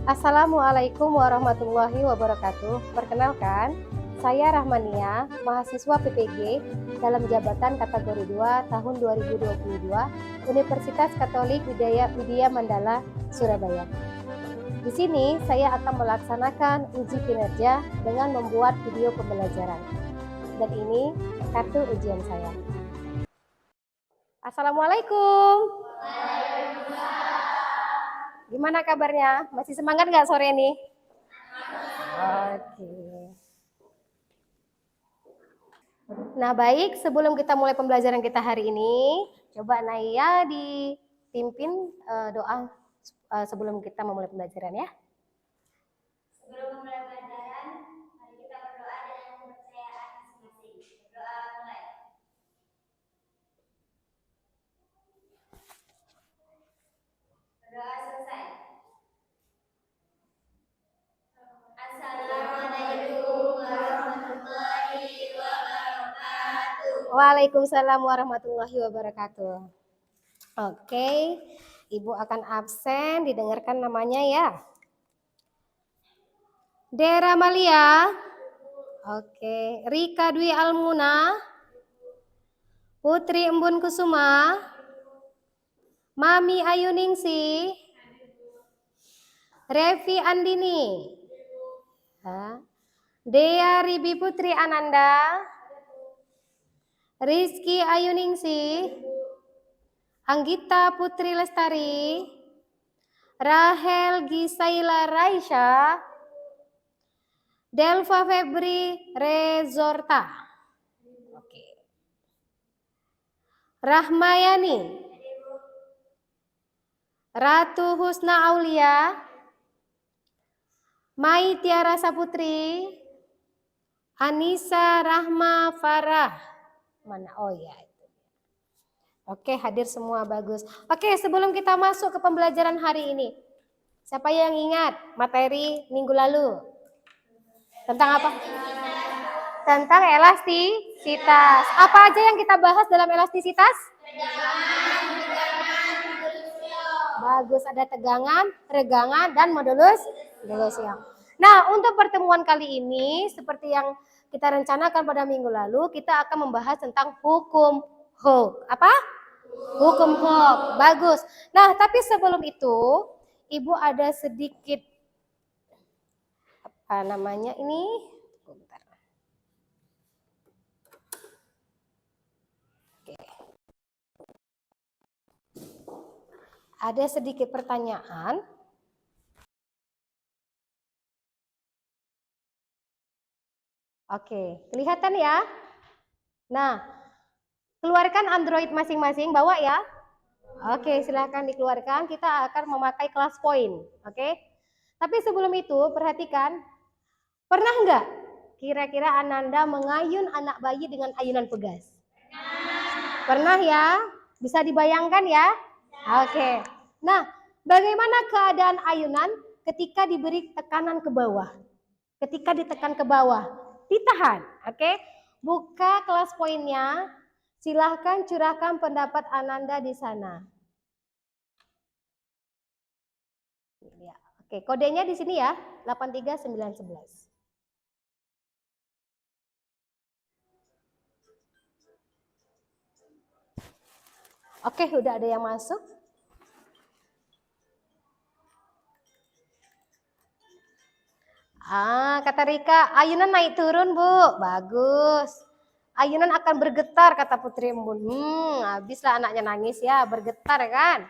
Assalamualaikum warahmatullahi wabarakatuh. Perkenalkan, saya Rahmania, mahasiswa PPG dalam jabatan kategori 2 tahun 2022 Universitas Katolik Widya Mandala, Surabaya. Di sini saya akan melaksanakan uji kinerja dengan membuat video pembelajaran. Dan ini kartu ujian saya. Assalamualaikum. Gimana kabarnya? Masih semangat nggak sore ini? Oke. Nah baik, sebelum kita mulai pembelajaran kita hari ini, coba Naya dipimpin doa sebelum kita memulai pembelajaran ya. Sebelum memulai pelajaran, mari kita berdoa dengan kepercayaan masing-masing. Berdoa mulai. Berdoa selesai. Assalamualaikum warahmatullahi wabarakatuh. Waalaikumsalam warahmatullahi wabarakatuh. Oke, Ibu akan absen, didengarkan namanya ya. Dera Malia. Oke, Rika Dwi Almuna. Putri Embun Kusuma. Mami Ayuningsi. Revi Andini. Dea Ribi Putri Ananda. Rizky Ayuningsi. Anggita Putri Lestari. Rahel Gisaila Raisya. Delva Febri Rezorta. Oke. Rahmayani. Ratu Husna Aulia. Mai Tiara Saputri. Anissa Rahma Farah. Mana? Oh ya. Oke, hadir semua, bagus. Oke, sebelum kita masuk ke pembelajaran hari ini, siapa yang ingat materi minggu lalu? Tentang apa? Tentang elastisitas. Apa aja yang kita bahas dalam elastisitas? Bagus, ada tegangan, regangan, dan modulus yang. Nah, untuk pertemuan kali ini, seperti yang kita rencanakan pada minggu lalu, kita akan membahas tentang hukum Hooke. Apa? Hukum Hooke. Bagus. Nah, tapi sebelum itu, Ibu ada sedikit apa namanya ini? Bentar. Oke. Ada sedikit pertanyaan. Oke, kelihatan ya? Nah, keluarkan Android masing-masing, bawa ya. Oke, silahkan dikeluarkan. Kita akan memakai kelas poin. Oke. Tapi sebelum itu, perhatikan. Pernah nggak kira-kira Ananda mengayun anak bayi dengan ayunan pegas? Pernah ya? Bisa dibayangkan ya? Oke. Nah, bagaimana keadaan ayunan ketika diberi tekanan ke bawah? Ketika ditekan ke bawah, ditahan. Oke. Buka kelas poinnya. Silahkan curahkan pendapat Ananda di sana. Ya. Oke, kodenya di sini ya, 83911. Oke, udah ada yang masuk. Kata Rika, ayunan naik turun, Bu. Bagus. Ayunan akan bergetar, kata Putri Embun. Habislah anaknya nangis ya, bergetar kan.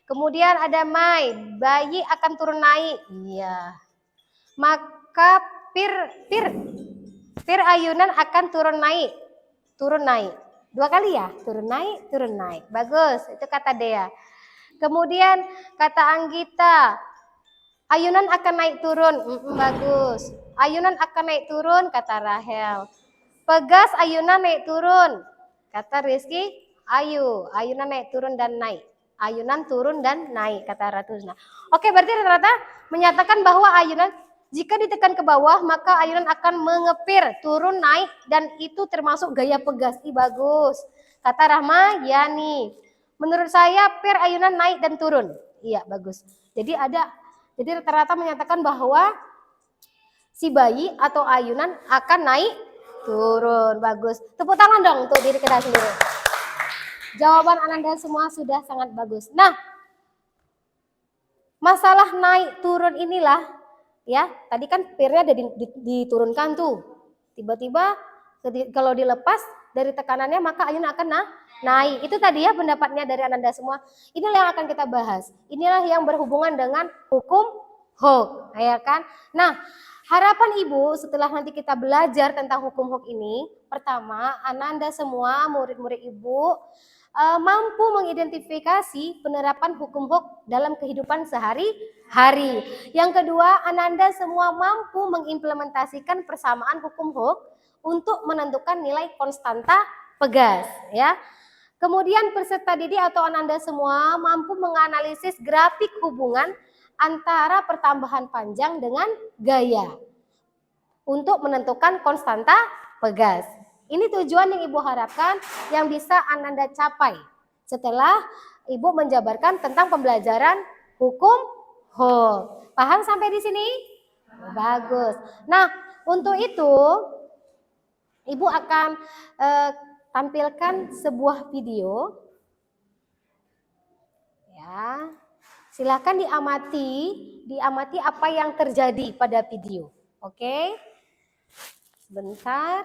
Kemudian ada Mai, bayi akan turun naik. Iya. Maka pir ayunan akan turun naik. Turun naik. 2 kali ya, turun naik. Bagus, itu kata Dea. Kemudian kata Anggita, ayunan akan naik turun. Bagus. Ayunan akan naik turun, kata Rahel. Pegas ayunan naik turun, kata Rizky. Ayunan naik turun dan naik. Ayunan turun dan naik, kata Ratu Husna. Oke, berarti rata-rata menyatakan bahwa ayunan jika ditekan ke bawah, maka ayunan akan mengepir, turun, naik, dan itu termasuk gaya pegas. Bagus. Kata Rahma, Yani. Menurut saya, pir ayunan naik dan turun. Iya, bagus. Jadi ada Jadi rata-rata menyatakan bahwa si bayi atau ayunan akan naik turun. Bagus. Tepuk tangan dong untuk diri kita sendiri. Jawaban Ananda semua sudah sangat bagus. Nah, masalah naik turun inilah ya, tadi kan pirnya ada diturunkan tuh. Tiba-tiba kalau dilepas dari tekanannya maka ayunan akan naik. Itu tadi ya pendapatnya dari Ananda semua. Inilah yang akan kita bahas. Inilah yang berhubungan dengan hukum Hooke, ya kan? Nah, harapan Ibu setelah nanti kita belajar tentang hukum Hooke ini, pertama, Ananda semua murid-murid Ibu mampu mengidentifikasi penerapan hukum Hooke dalam kehidupan sehari-hari. Yang kedua, Ananda semua mampu mengimplementasikan persamaan hukum Hooke untuk menentukan nilai konstanta pegas, ya. Kemudian peserta didik atau Ananda semua mampu menganalisis grafik hubungan antara pertambahan panjang dengan gaya untuk menentukan konstanta pegas. Ini tujuan yang Ibu harapkan yang bisa Ananda capai setelah Ibu menjabarkan tentang pembelajaran hukum Hooke. Paham sampai di sini? Bagus. Nah, untuk itu Ibu akan tampilkan sebuah video. Ya. Silakan diamati apa yang terjadi pada video. Oke? Sebentar.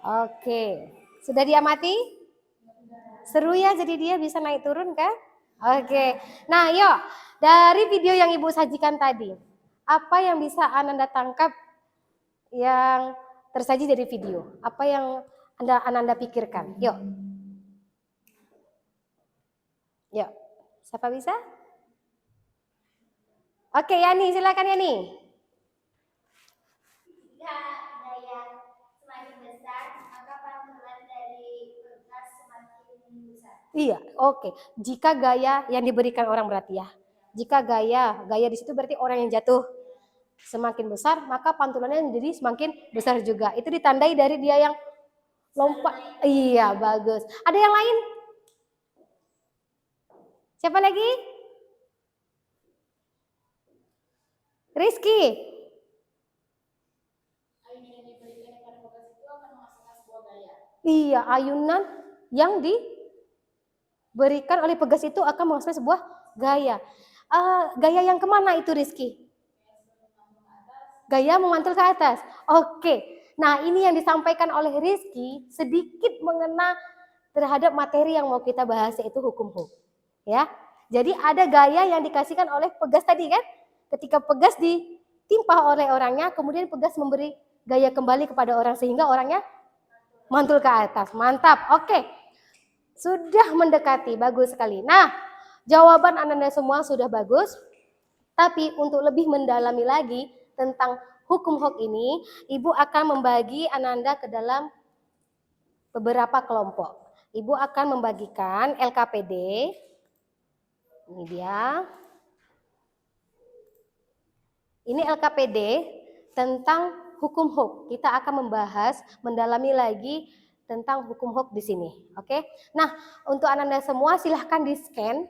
Oke, sudah diamati? Seru ya, jadi dia bisa naik turun kan? Oke, nah yuk dari video yang Ibu sajikan tadi, apa yang bisa Ananda tangkap yang tersaji dari video? Apa yang Ananda pikirkan? Yuk. Yuk, siapa bisa? Oke, Yani, silakan Yani. Jika gaya semakin besar, maka pantulan dari pegas semakin besar. Iya, oke. Jika gaya yang diberikan orang berarti ya. Jika gaya di situ berarti orang yang jatuh semakin besar, maka pantulannya jadi semakin besar juga. Itu ditandai dari dia yang lompat. Iya, bagus. Ada yang lain? Siapa lagi? Rizky. Iya, ayunan yang diberikan oleh pegas itu akan menghasilkan sebuah gaya. Gaya yang kemana itu Rizky? Gaya memantul ke atas. Oke. Nah, ini yang disampaikan oleh Rizky sedikit mengena terhadap materi yang mau kita bahas yaitu hukum Hooke. Ya. Jadi ada gaya yang dikasihkan oleh pegas tadi kan? Ketika pegas ditimpa oleh orangnya, kemudian pegas memberi gaya kembali kepada orang sehingga orangnya mantul ke atas. Mantap. Oke. Sudah mendekati, bagus sekali. Nah, jawaban Ananda semua sudah bagus. Tapi untuk lebih mendalami lagi tentang hukum Hooke ini, Ibu akan membagi Ananda ke dalam beberapa kelompok. Ibu akan membagikan LKPD. Ini dia. Ini LKPD tentang hukum HOK. Kita akan membahas, mendalami lagi tentang hukum HOK di sini. Oke. Nah, untuk Ananda semua silahkan di-scan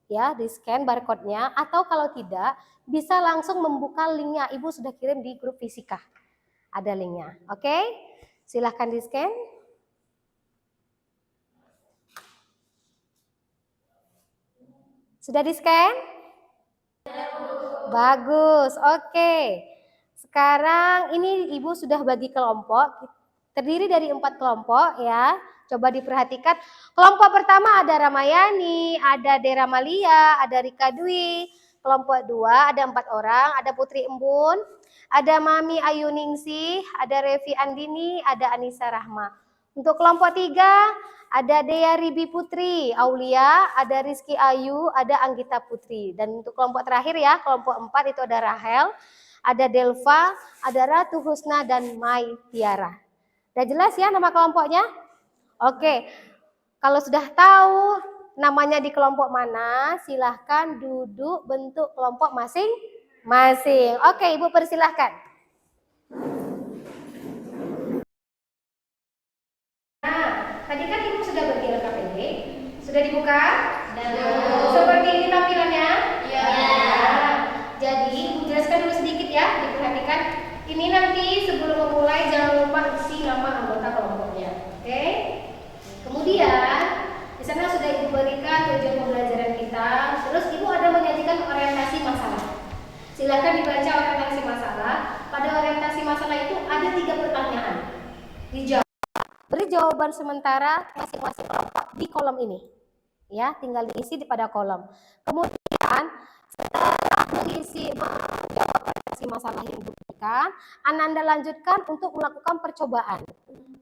ya, di-scan barcode-nya, atau kalau tidak bisa langsung membuka linknya. Ibu sudah kirim di grup fisika. Ada linknya. Oke. Silahkan di-scan. Sudah di-scan? Bagus, oke. Sekarang ini Ibu sudah bagi kelompok, terdiri dari 4 kelompok ya. Coba diperhatikan, kelompok pertama ada Ramayani, ada Dera Malia, ada Rika Dwi. Kelompok 2 ada 4 orang, ada Putri Embun, ada Mami Ayu Ningsih, ada Revi Andini, ada Anissa Rahma. Untuk kelompok 3 ada Dea Ribi Putri, Aulia, ada Rizky Ayu, ada Anggita Putri. Dan untuk kelompok terakhir ya, kelompok 4 itu ada Rahel, ada Delva, ada Ratu Husna, dan Mai Tiara. Udah jelas ya nama kelompoknya? Oke, kalau sudah tahu namanya di kelompok mana, silahkan duduk bentuk kelompok masing-masing. Oke, Ibu persilahkan. Nah, tadi kan Ibu sudah bagi LKPD, sudah dibuka? Seperti ini tampilannya? Ya. Jadi Ibu jelaskan dulu sedikit ya, diperhatikan. Ini nanti sebelum memulai jangan lupa isi nama anggota kelompoknya. Oke? Kemudian di sana sudah Ibu berikan tujuan pembelajaran kita. Terus Ibu ada menyajikan orientasi masalah. Silakan dibaca orientasi masalah. Pada orientasi masalah itu ada 3 pertanyaan. Dijawab. Beri jawaban sementara masing-masing kelompok di kolom ini. Ya, tinggal diisi pada kolom. Kemudian setelah mengisi orientasi masalah yang diberikan, Ananda lanjutkan untuk melakukan percobaan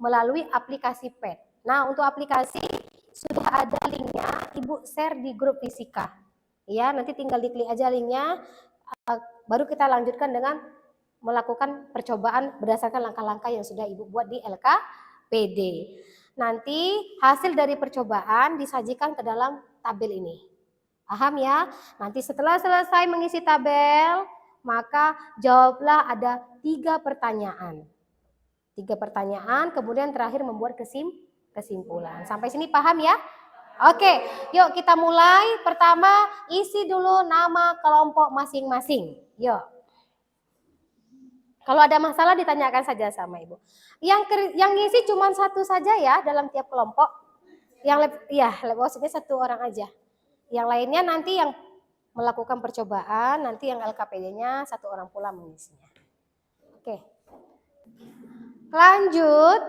melalui aplikasi PET. Nah, untuk aplikasi sudah ada linknya, Ibu share di grup fisika. Ya, nanti tinggal diklik aja linknya, baru kita lanjutkan dengan melakukan percobaan berdasarkan langkah-langkah yang sudah Ibu buat di LKPD. Nanti hasil dari percobaan disajikan ke dalam tabel ini. Paham ya? Nanti setelah selesai mengisi tabel, maka jawablah ada 3 pertanyaan. 3 pertanyaan, kemudian terakhir membuat kesimpulan. Sampai sini paham ya? Oke, yuk kita mulai. Pertama, isi dulu nama kelompok masing-masing. Yuk. Kalau ada masalah ditanyakan saja sama Ibu. Yang ngisi cuma 1 saja ya dalam tiap kelompok. Maksudnya 1 orang aja. Yang lainnya nanti yang melakukan percobaan, nanti yang LKPD-nya 1 orang pula mengisinya. Oke. Lanjut.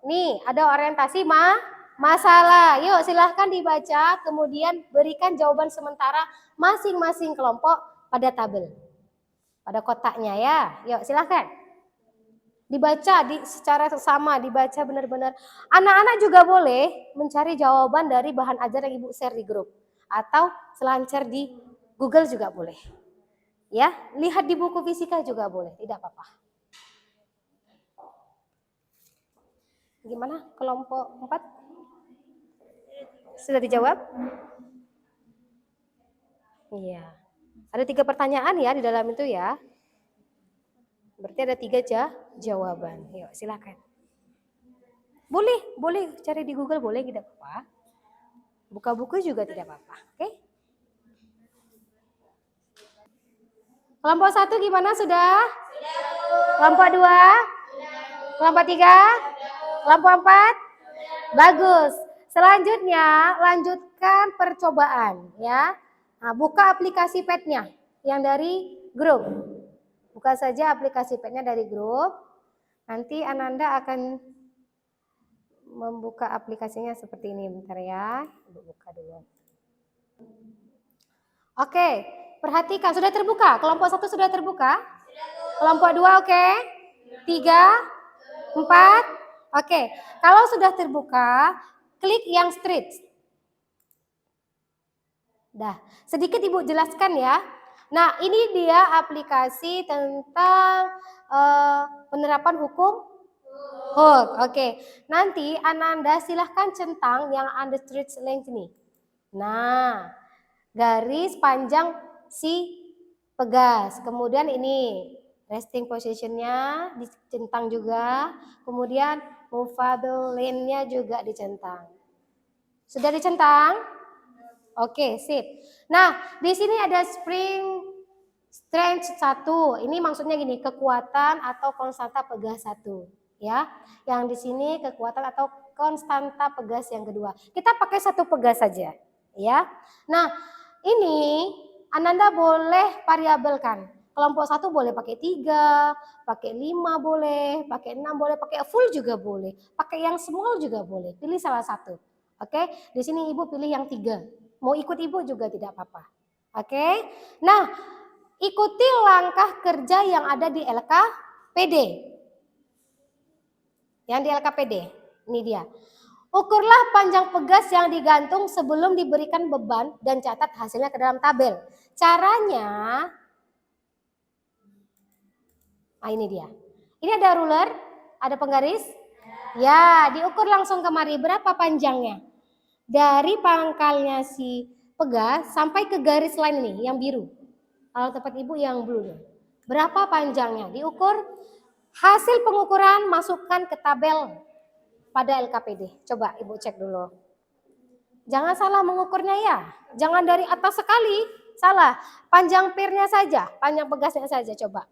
Nih, ada orientasi masalah. Yuk silahkan dibaca, kemudian berikan jawaban sementara masing-masing kelompok pada tabel. Pada kotaknya ya. Yuk silahkan. Dibaca secara sama, dibaca benar-benar. Anak-anak juga boleh mencari jawaban dari bahan ajar yang Ibu share di grup. Atau selancar di Google juga boleh. Ya, lihat di buku fisika juga boleh, tidak apa-apa. Gimana kelompok 4? Sudah dijawab? Iya. Ada 3 pertanyaan ya di dalam itu ya. Berarti ada 3 jawaban. Yuk silakan. Boleh cari di Google boleh, tidak apa-apa. Buka buku juga tidak apa-apa. Oke? Kelompok 1 gimana sudah? Kelompok 2? Kelompok 3? Kelompok 4? Bagus. Selanjutnya lanjutkan percobaan ya. Nah, buka aplikasi PET-nya yang dari grup. Buka saja aplikasi PET-nya dari grup. Nanti Ananda akan membuka aplikasinya seperti ini. Bentar ya. Buka dulu. Oke, perhatikan sudah terbuka. Kelompok 1 sudah terbuka? Kelompok 2 oke? 3, 4. Oke, kalau sudah terbuka, klik yang straight. Dah, sedikit Ibu jelaskan ya. Nah, ini dia aplikasi tentang penerapan hukum Hook. Oke. Nanti Ananda silahkan centang yang unstretched length ini. Nah, garis panjang si pegas. Kemudian ini resting positionnya dicentang juga. Kemudian movable lane-nya juga dicentang. Sudah dicentang? Oke, sip. Nah, di sini ada spring strength 1. Ini maksudnya gini, kekuatan atau konstanta pegas 1, ya. Yang di sini kekuatan atau konstanta pegas yang kedua. Kita pakai satu pegas saja, ya. Nah, ini Ananda boleh variabelkan. Kelompok 1 boleh pakai 3, pakai 5 boleh, pakai 6 boleh, pakai full juga boleh, pakai yang small juga boleh. Pilih salah satu. Oke, di sini Ibu pilih yang 3. Mau ikut Ibu juga tidak apa-apa. Oke. Nah, ikuti langkah kerja yang ada di LKPD. Yang di LKPD, ini dia. Ukurlah panjang pegas yang digantung sebelum diberikan beban dan catat hasilnya ke dalam tabel. Caranya, ini dia. Ini ada ruler, ada penggaris. Ya, diukur langsung kemari berapa panjangnya. Dari pangkalnya si pegas sampai ke garis lain ini, yang biru. Kalau tempat Ibu yang blue. Berapa panjangnya? Diukur. Hasil pengukuran masukkan ke tabel pada LKPD. Coba Ibu cek dulu. Jangan salah mengukurnya ya. Jangan dari atas sekali. Salah. Panjang pirnya saja. Panjang pegasnya saja coba.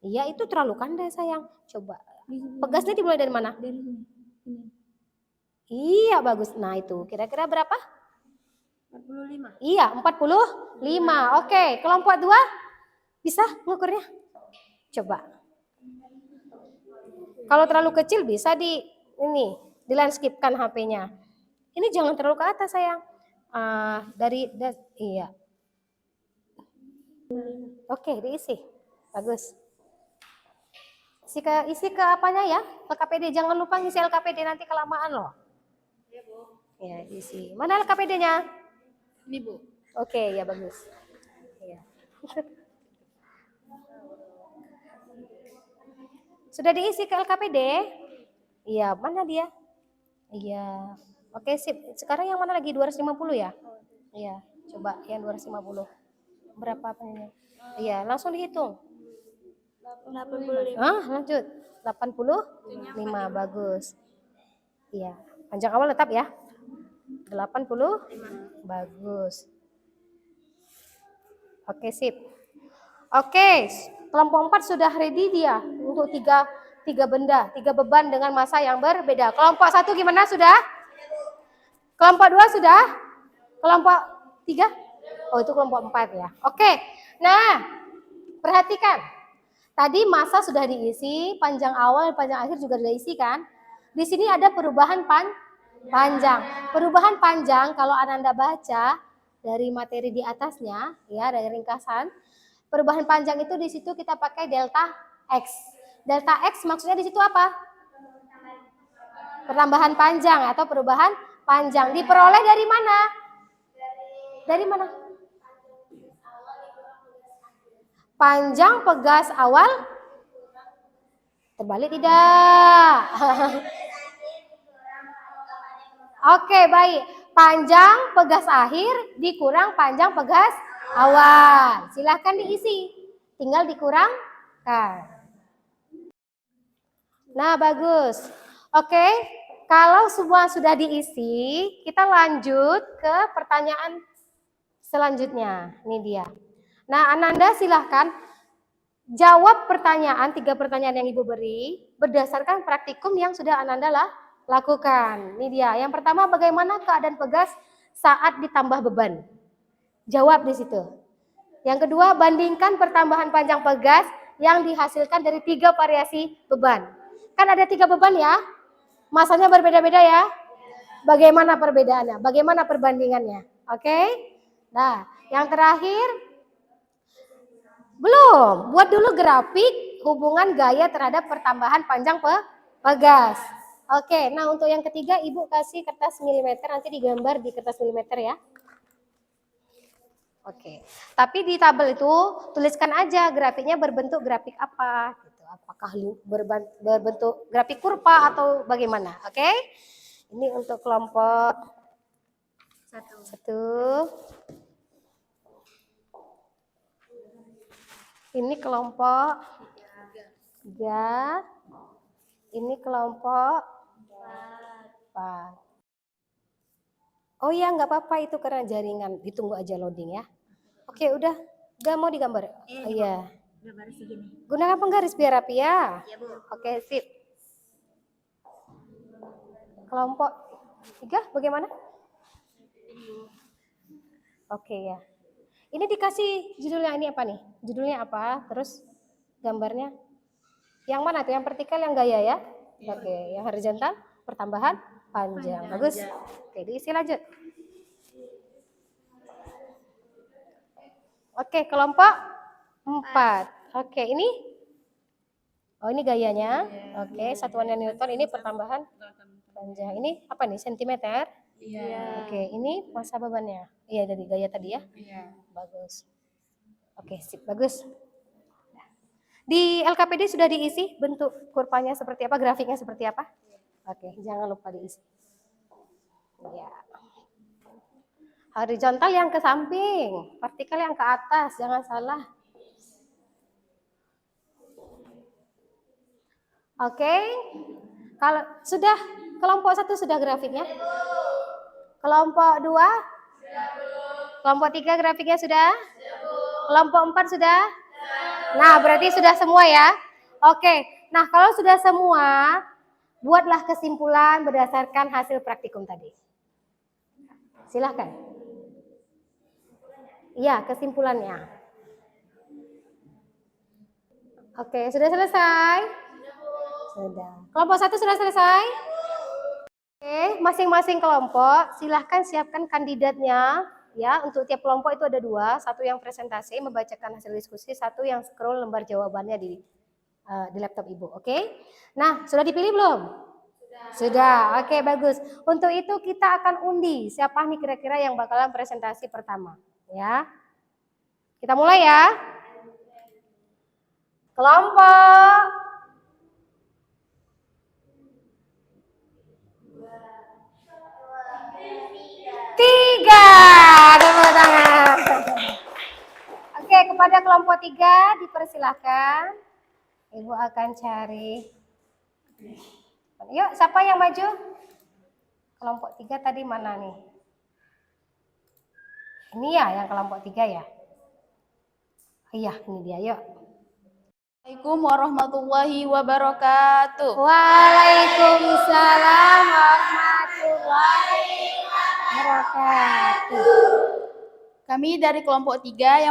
Iya itu terlalu kandai sayang. Coba. Pegasnya dimulai dari mana? Iya bagus. Nah itu kira-kira berapa? 45. Iya 45. Oke. Kelompok 2 bisa mengukurnya? Coba. Kalau terlalu kecil bisa di landscape-kan HP-nya. Ini jangan terlalu ke atas sayang. Iya. Oke, diisi. Bagus. Isi ke apanya ya? LKPD. Jangan lupa ngisi LKPD nanti kelamaan loh. Iya, Bu. Ya, diisi. Mana LKPD-nya? Ini, Bu. Oke, ya bagus. Ya. Sudah diisi ke LKPD? Iya, mana dia? Iya. Oke, sip. Sekarang yang mana lagi? 250 ya? Iya, coba yang 250. Berapa apanya? Iya, langsung dihitung. 85. Lanjut. 85, bagus. Iya, panjang awal tetap ya. 80, bagus. Oke, sip. Oke, kelompok 4 sudah ready dia untuk tiga benda, 3 beban dengan massa yang berbeda. Kelompok 1 gimana sudah? Kelompok 2 sudah? Kelompok 3? Oh, itu kelompok 4 ya. Oke. Nah, perhatikan. Tadi massa sudah diisi, panjang awal, panjang akhir juga sudah diisi kan? Di sini ada perubahan panjang. Perubahan panjang kalau Ananda baca dari materi di atasnya, ya dari ringkasan, perubahan panjang itu di situ kita pakai delta X. Delta X maksudnya di situ apa? Pertambahan panjang atau perubahan panjang. Diperoleh dari mana? Dari mana? Panjang pegas awal. Terbalik tidak? Oke, baik. Panjang pegas akhir dikurang panjang pegas awal. Silahkan diisi. Tinggal dikurangkan. Nah, bagus. Oke, kalau semua sudah diisi, kita lanjut ke pertanyaan selanjutnya. Ini dia. Nah, Ananda silahkan jawab pertanyaan, 3 pertanyaan yang Ibu beri berdasarkan praktikum yang sudah Ananda lakukan. Ini dia. Yang pertama, bagaimana keadaan pegas saat ditambah beban? Jawab di situ. Yang kedua, bandingkan pertambahan panjang pegas yang dihasilkan dari 3 variasi beban. Kan ada 3 beban ya? Masanya berbeda-beda ya? Bagaimana perbedaannya? Bagaimana perbandingannya? Oke? Nah, yang terakhir, belum. Buat dulu grafik hubungan gaya terhadap pertambahan panjang pegas. Oke, nah untuk yang ketiga Ibu kasih kertas milimeter, nanti digambar di kertas milimeter ya. Oke, tapi di tabel itu tuliskan aja grafiknya berbentuk grafik apa gitu. Apakah berbentuk grafik kurva atau bagaimana? Oke. Ini untuk kelompok 1. Ini kelompok 3. Ini kelompok 4. Oh ya, nggak apa-apa itu karena jaringan. Ditunggu aja loading ya. Oke, udah. Nggak mau digambar? Oh iya. Gambar segini. Gunakan penggaris biar rapi ya. Iya, Bu. Oke, sip. Kelompok 3 bagaimana? Oke ya. Ini dikasih judulnya ini apa nih? Judulnya apa? Terus gambarnya? Yang mana tuh? Yang vertikal, yang gaya ya? Oke, yang horizontal, pertambahan, panjang. Bagus. Oke, diisi lanjut. Oke, kelompok 4. Oke, ini? Oh, ini gayanya. Oke, satuannya Newton. Ini pertambahan panjang. Ini apa nih? Sentimeter? Iya. Oke, ini masa bebannya. Iya, dari gaya tadi ya? Iya. Bagus. Oke, sip. Bagus. Di LKPD sudah diisi bentuk kurvanya seperti apa, grafiknya seperti apa? Oke, jangan lupa diisi. Ya. Horizontal yang ke samping, vertikal yang ke atas, jangan salah. Oke. Kalau sudah kelompok 1 sudah grafiknya? Kelompok 2? Kelompok 3 grafiknya sudah? Kelompok 4 sudah? Nah, berarti sudah semua ya. Oke. Nah, kalau sudah semua, buatlah kesimpulan berdasarkan hasil praktikum tadi. Silahkan. Iya, kesimpulannya. Oke, sudah selesai? Sudah. Kelompok 1 sudah selesai? Oke, masing-masing kelompok silahkan siapkan kandidatnya. Ya, untuk tiap kelompok itu ada 2, satu yang presentasi membacakan hasil diskusi, satu yang scroll lembar jawabannya di laptop Ibu. Oke. Nah, sudah dipilih belum? Sudah. Oke, bagus. Untuk itu kita akan undi siapa nih kira-kira yang bakalan presentasi pertama, ya. Kita mulai ya. Kelompok 3. Tepuk tangan. Oke, kepada kelompok 3 dipersilahkan. Ibu akan cari. Yuk, siapa yang maju? Kelompok 3 tadi mana nih? Ini ya yang kelompok 3 ya? Iya, ini dia, yuk. Assalamualaikum warahmatullahi wabarakatuh. Waalaikumsalam warahmatullahi wabarakatuh. Kami dari kelompok 3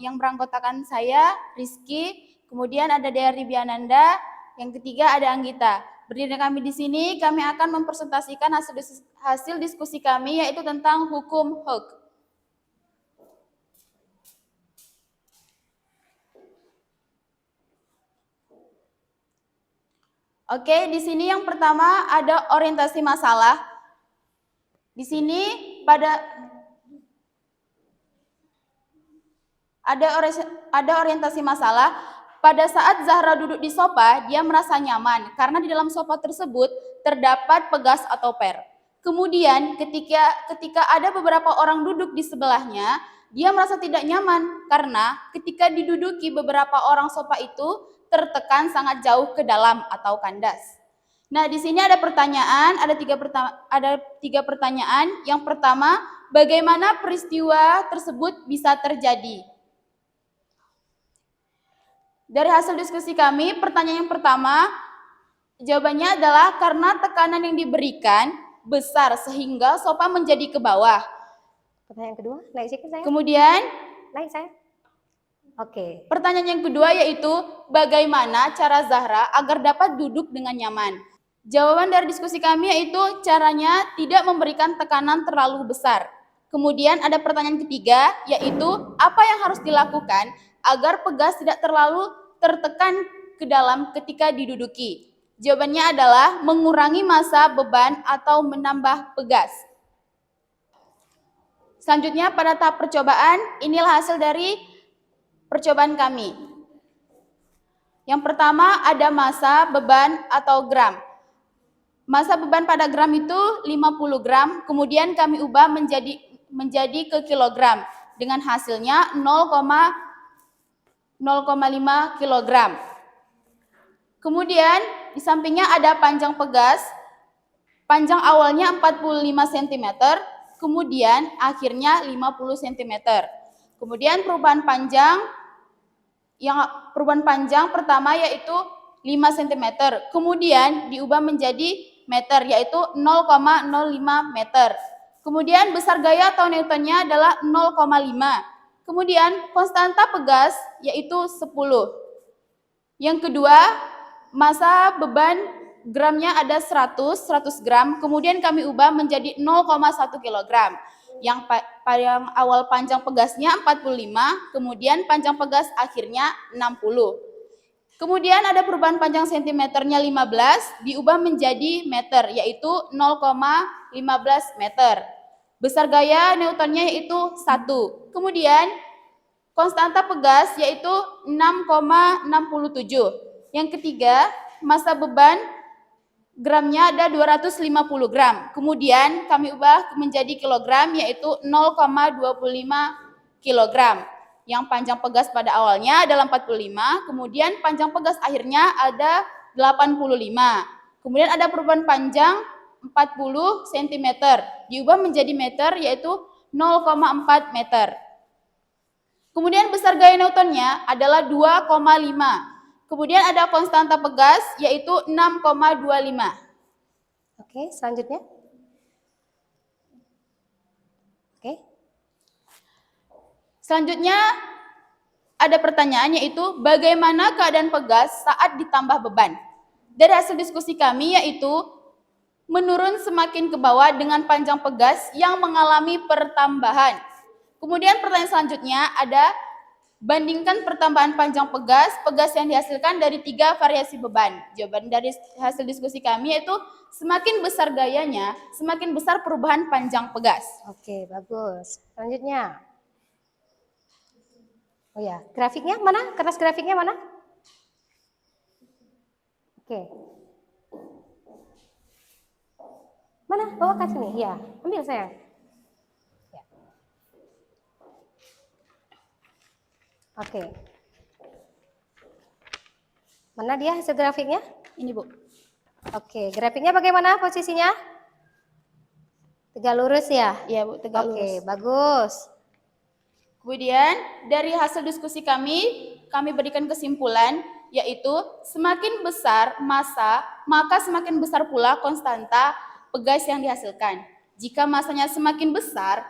yang beranggotakan saya, Rizky, kemudian ada Dea Ribiananda, yang ketiga ada Anggita. Berdiri kami di sini, kami akan mempresentasikan hasil diskusi kami yaitu tentang hukum Hooke. Oke, di sini yang pertama ada orientasi masalah. Di sini ada orientasi masalah. Pada saat Zahra duduk di sofa, dia merasa nyaman karena di dalam sofa tersebut terdapat pegas atau per. Kemudian ketika ada beberapa orang duduk di sebelahnya, dia merasa tidak nyaman karena ketika diduduki beberapa orang sofa itu tertekan sangat jauh ke dalam atau kandas. Nah, di sini ada pertanyaan, ada tiga pertanyaan. Yang pertama, bagaimana peristiwa tersebut bisa terjadi? Dari hasil diskusi kami, pertanyaan yang pertama, jawabannya adalah karena tekanan yang diberikan besar sehingga sofa menjadi ke bawah. Pertanyaan kedua, naik sedikit saya. Kemudian, Naik saya. Oke. pertanyaan yang kedua yaitu bagaimana cara Zahra agar dapat duduk dengan nyaman? Jawaban dari diskusi kami yaitu caranya tidak memberikan tekanan terlalu besar. Kemudian ada pertanyaan ketiga yaitu apa yang harus dilakukan agar pegas tidak terlalu tertekan ke dalam ketika diduduki. Jawabannya adalah mengurangi massa beban atau menambah pegas. Selanjutnya pada tahap percobaan, inilah hasil dari percobaan kami. Yang pertama ada massa, beban, atau gram. Massa beban pada gram itu 50 gram, kemudian kami ubah menjadi ke kilogram dengan hasilnya 0,05 kilogram. Kemudian di sampingnya ada panjang pegas. Panjang awalnya 45 cm, kemudian akhirnya 50 cm. Kemudian perubahan panjang pertama yaitu 5 cm, kemudian diubah menjadi meter yaitu 0,05 meter. Kemudian besar gaya atau newtonnya adalah 0,5. Kemudian konstanta pegas yaitu 10. Yang kedua, massa beban gramnya ada 100 gram, kemudian kami ubah menjadi 0,1 kg. Yang awal panjang pegasnya 45, kemudian panjang pegas akhirnya 60. Kemudian ada perubahan panjang sentimeternya 15, diubah menjadi meter, yaitu 0,15 meter. Besar gaya newtonnya yaitu 1. Kemudian konstanta pegas yaitu 6,67. Yang ketiga, massa beban gramnya ada 250 gram. Kemudian kami ubah menjadi kilogram yaitu 0,25 kilogram. Yang panjang pegas pada awalnya adalah 45, kemudian panjang pegas akhirnya ada 85. Kemudian ada perubahan panjang 40 cm, diubah menjadi meter yaitu 0,4 meter. Kemudian besar gaya newtonnya adalah 2,5. Kemudian ada konstanta pegas yaitu 6,25. Oke, selanjutnya. Oke. Selanjutnya ada pertanyaan yaitu bagaimana keadaan pegas saat ditambah beban? Dari hasil diskusi kami yaitu menurun semakin ke bawah dengan panjang pegas yang mengalami pertambahan. Kemudian pertanyaan selanjutnya ada bandingkan pertambahan panjang pegas yang dihasilkan dari 3 variasi beban. Jawaban dari hasil diskusi kami yaitu semakin besar gayanya, semakin besar perubahan panjang pegas. Oke, bagus. Selanjutnya. Oh ya, grafiknya mana? Kertas grafiknya mana? Oke. Mana? Bawa ke sini. Ya, ambil sayang. Ya. Oke. Mana dia hasil grafiknya? Ini, Bu. Oke, grafiknya bagaimana posisinya? Tegak lurus ya? Iya, Bu, tegak lurus. Oke, bagus. Kemudian dari hasil diskusi kami berikan kesimpulan yaitu semakin besar massa, maka semakin besar pula konstanta pegas yang dihasilkan. Jika massanya semakin besar,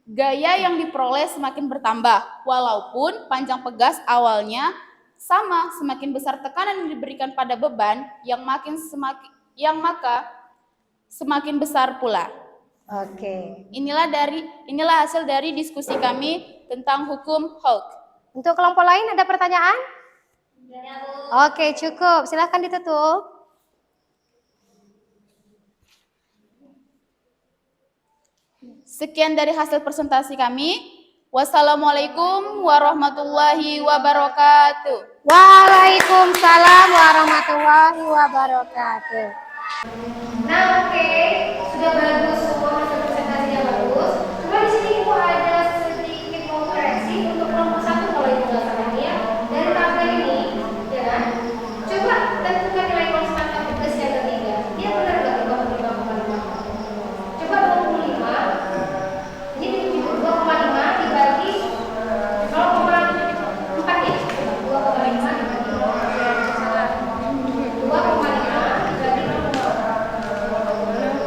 gaya yang diperoleh semakin bertambah, walaupun panjang pegas awalnya sama, semakin besar tekanan yang diberikan pada beban, maka semakin besar pula. Oke. Inilah hasil dari diskusi kami tentang hukum Hooke. Untuk kelompok lain ada pertanyaan? Tidak ada, Bu. Oke, cukup. Silahkan ditutup. Sekian dari hasil presentasi kami. Wassalamualaikum warahmatullahi wabarakatuh. Waalaikumsalam warahmatullahi wabarakatuh. Nah, oke, sudah bagus semua hasil presentasinya bagus. Cuma di sini Ibu ada sedikit mau koreksi untuk kelompok 1 kalau Ibu nggak salah ya. Dari tabel ini, ya kan? Coba tentukan nilai konstanta pegas yang ketiga. Dia benar nggak 25,5? Coba 25. Ini 2,5 dibagi 0,4 ya. 2,5 dibagi 0,4. 2,5 dibagi 0,4.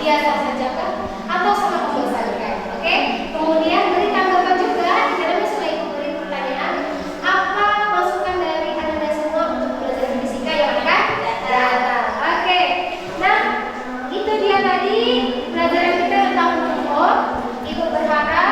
biasa saja kah? Atau sangat membosankan? Oke. Kemudian beri tanggapan juga di dalamnya sudah ikut beri pertanyaan. Apa masukan dari Anda semua untuk pelajaran fisika yang akan datang? Oke. Nah, itu dia tadi pelajaran kita tentang umur. Ibu berharap